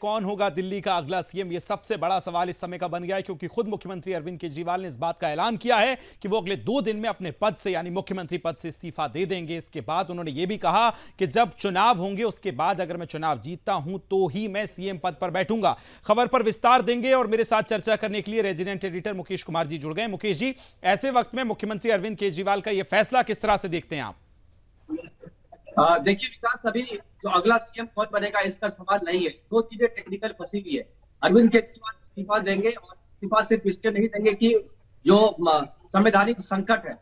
कौन होगा दिल्ली का अगला सीएम, ये सबसे बड़ा सवाल इस समय का बन गया है, क्योंकि खुद मुख्यमंत्री अरविंद केजरीवाल ने इस बात का ऐलान किया है कि वो अगले 2 दिन में अपने पद से यानी मुख्यमंत्री पद से इस्तीफा दे देंगे। इसके बाद उन्होंने ये भी कहा कि जब चुनाव होंगे उसके बाद अगर मैं चुनाव जीतता हूं तो ही मैं सीएम पद पर बैठूंगा। खबर पर विस्तार देंगे और मेरे साथ चर्चा करने के लिए रेजिडेंट एडिटर मुकेश कुमार जी जुड़ गए। मुकेश जी, ऐसे वक्त में मुख्यमंत्री अरविंद केजरीवाल का यह फैसला किस तरह से देखते हैं आप? देखिए विकास, अभी जो अगला सीएम कौन बनेगा इसका सवाल नहीं है। दो चीजें टेक्निकल फंसी हुई है। अरविंद केजरीवाल इस्तीफा देंगे और इस्तीफा सिर्फ इसलिए नहीं देंगे कि जो संवैधानिक संकट है,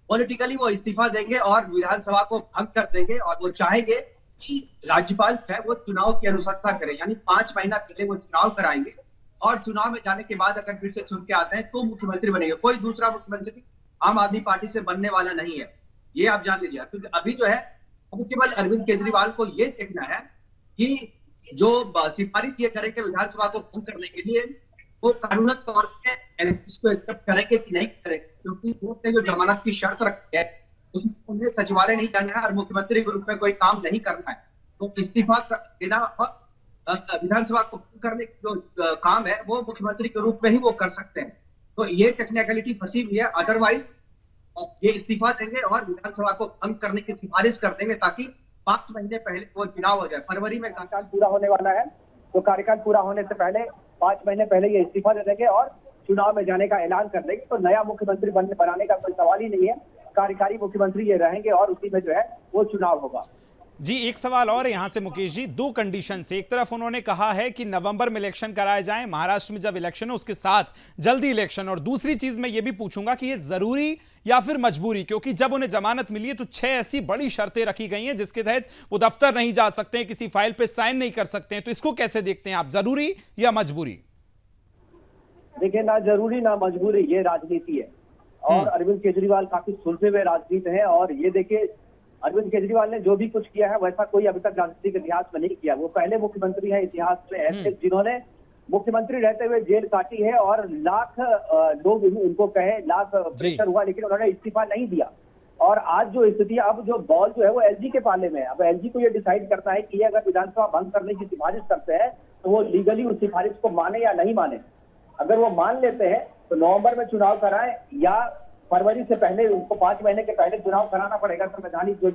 पॉलिटिकली वो इस्तीफा देंगे और विधानसभा को भंग कर देंगे और वो चाहेंगे कि राज्यपाल है वो चुनाव की अनुशंसा करे, यानी 5 महीना पहले वो चुनाव कराएंगे और चुनाव में जाने के बाद अगर फिर से चुन के आते हैं तो मुख्यमंत्री बनेंगे। कोई दूसरा मुख्यमंत्री आम आदमी पार्टी से बनने वाला नहीं है, ये आप जान लीजिए। क्योंकि अभी जो है केवल अरविंद केजरीवाल को ये देखना है कि जो सिफारिश ये करेंगे विधानसभा को भंग करने के लिए, वो कानूनी तौर पे इसको एक्सेप्ट करेंगे कि नहीं करेंगे, क्योंकि कोर्ट ने जो जमानत की शर्त रखी है उसमें उन्हें सचिवालय नहीं जाना है और मुख्यमंत्री के रूप में कोई काम नहीं करना है। तो इस्तीफा देना और विधानसभा को भंग करने का जो काम है वो मुख्यमंत्री के रूप में ही वो कर सकते हैं। तो ये टेक्निकलिटी फंसी हुई है। अदरवाइज ये इस्तीफा देंगे और विधानसभा को भंग करने की सिफारिश कर देंगे ताकि 5 महीने पहले वो चुनाव हो जाए। फरवरी में कार्यकाल पूरा होने वाला है, तो कार्यकाल पूरा होने से पहले 5 महीने पहले ये इस्तीफा दे देंगे और चुनाव में जाने का ऐलान कर देंगे। तो नया मुख्यमंत्री बनाने का कोई सवाल ही नहीं है। कार्यकारी मुख्यमंत्री ये रहेंगे और उसी में जो है वो चुनाव होगा। जी, एक सवाल और है यहां से मुकेश जी, 2 कंडीशन से। एक तरफ उन्होंने कहा है कि नवंबर में इलेक्शन कराए जाएं, महाराष्ट्र में जब इलेक्शन है उसके साथ जल्दी इलेक्शन, और दूसरी चीज मैं ये भी पूछूंगा कि ये जरूरी या फिर मजबूरी, क्योंकि जब उन्हें जमानत मिली है तो 6 ऐसी बड़ी शर्तें रखी गई हैं जिसके तहत वो दफ्तर नहीं जा सकते हैं, किसी फाइल पे साइन नहीं कर सकते हैं। तो इसको कैसे देखते हैं आप, जरूरी या मजबूरी? देखिए, ना जरूरी ना मजबूरी, ये राजनीति है और अरविंद केजरीवाल काफी सुलझे हुए राजनीति है। और ये देखिए, अरविंद केजरीवाल ने जो भी कुछ किया है वैसा कोई अभी तक राजनीतिक इतिहास में नहीं किया। वो पहले मुख्यमंत्री है इतिहास में ऐसे जिन्होंने मुख्यमंत्री रहते हुए जेल काटी है और लाख लोग उनको कहे, लाख प्रेशर हुआ, लेकिन उन्होंने इस्तीफा नहीं दिया। और आज जो स्थिति, अब जो बॉल जो है वो एलजी के पाले में है। अब एलजी को ये डिसाइड करना है कि ये अगर विधानसभा भंग करने की सिफारिश करते हैं तो वो लीगली उस सिफारिश को माने या नहीं माने। अगर वो मान लेते हैं तो नवंबर में चुनाव कराएं या फरवरी से पहले, उनको 5 महीने के पहले चुनाव कराना पड़ेगा। संवैधानिक जो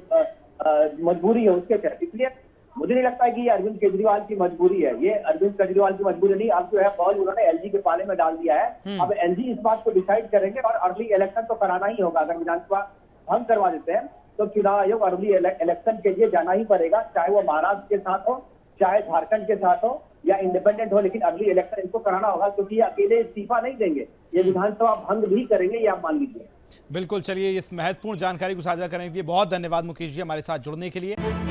मजबूरी है उसके तहत। इसलिए मुझे नहीं लगता है कि ये अरविंद केजरीवाल की मजबूरी है। ये अरविंद केजरीवाल की मजबूरी नहीं, अब जो है बॉल उन्होंने एलजी के पाले में डाल दिया है। अब एलजी इस बात को डिसाइड करेंगे और अर्ली इलेक्शन तो कराना ही होगा। अगर विधानसभा भंग करवा देते हैं तो चुनाव आयोग अर्ली इलेक्शन के लिए जाना ही पड़ेगा, चाहे वो महाराष्ट्र के साथ हो, चाहे झारखंड के साथ हो या इंडिपेंडेंट हो, लेकिन अर्ली इलेक्शन इनको कराना होगा, क्योंकि ये अकेले इस्तीफा नहीं देंगे, ये विधानसभा भंग भी करेंगे, ये आप मान लीजिए। बिल्कुल, चलिए इस महत्वपूर्ण जानकारी को साझा करने के लिए बहुत धन्यवाद मुकेश जी, हमारे साथ जुड़ने के लिए।